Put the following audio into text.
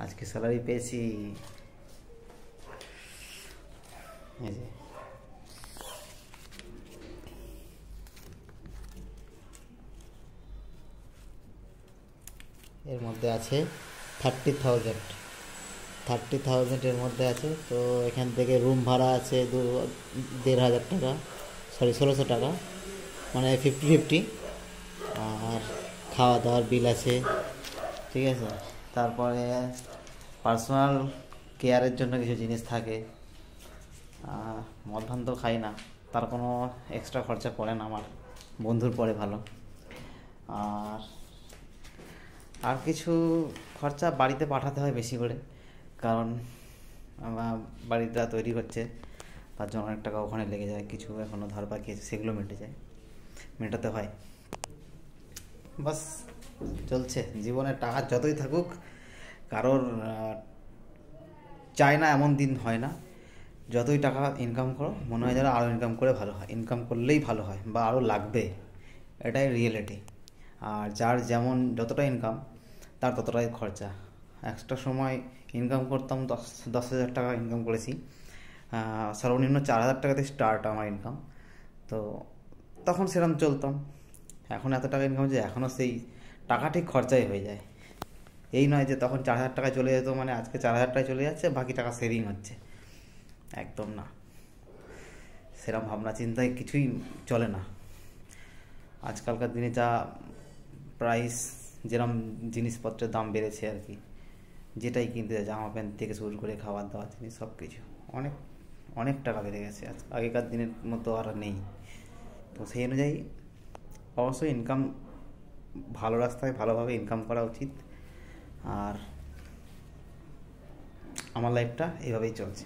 আজকে স্যালারি পেয়েছি, এই যে এর মধ্যে আছে 30,000 এর মধ্যে আছে। তো এখান থেকে রুম ভাড়া আছে 1,500 টাকা, সরি 1,600 টাকা, মানে 50-50। আর খাওয়া দাওয়ার বিল আছে, ঠিক আছে। তারপরে পার্সোনাল কেয়ারের জন্য কিছু জিনিস থাকে। মদ ভান তো খাই না, তার কোনো এক্সট্রা খরচা পড়ে না আমার, বন্ধুর পড়ে ভালো। আর কিছু খরচা বাড়িতে পাঠাতে হয় বেশি করে, কারণ আমার বাড়িটা তৈরি হচ্ছে, তার জন্য অনেক টাকা ওখানে লেগে যায়। কিছু এখনও ধার বাকি আছে, সেগুলো মেটাতে হয়। বাস চলছে জীবনে। টাকা যতই থাকুক, কারোর চায় না এমন দিন হয় না। যতই টাকা ইনকাম করো মনে হয় যেন আরও ইনকাম করে ভালো হয়, ইনকাম করলেই ভালো হয় বা আরও লাগবে, এটাই রিয়েলিটি। আর যার যেমন যতটা ইনকাম তার ততটাই খরচা। একটা সময় ইনকাম করতাম 10,000 টাকা ইনকাম করেছি, সর্বনিম্ন 4,000 টাকাতে স্টার্ট আমার ইনকাম। তো তখন সেরকম চলতাম। এখন এত টাকা ইনকাম হচ্ছে, এখনও সেই টাকা ঠিক খরচাই হয়ে যায়। এই নয় যে তখন 4,000 টাকায় চলে যেত মানে আজকে 4,000 টাকায় চলে যাচ্ছে, বাকি টাকা সেভিং হচ্ছে, একদম না। সেরকম ভাবনা চিন্তায় কিছুই চলে না আজকালকার দিনে। যা প্রাইস, যেরকম জিনিসপত্রের দাম বেড়েছে আর কি, যেটাই কিনতে যায়, জামা প্যান্ট থেকে শুরু করে খাবার দাবার জিনিস সব কিছু অনেক অনেক টাকা বেড়ে গেছে। আগেকার দিনের মতো আর নেই। তো সেই অনুযায়ী অবশ্যই ইনকাম, ভালো রাস্তায় ভালোভাবে ইনকাম করা উচিত। আর আমার লাইফটা এইভাবেই চলছে।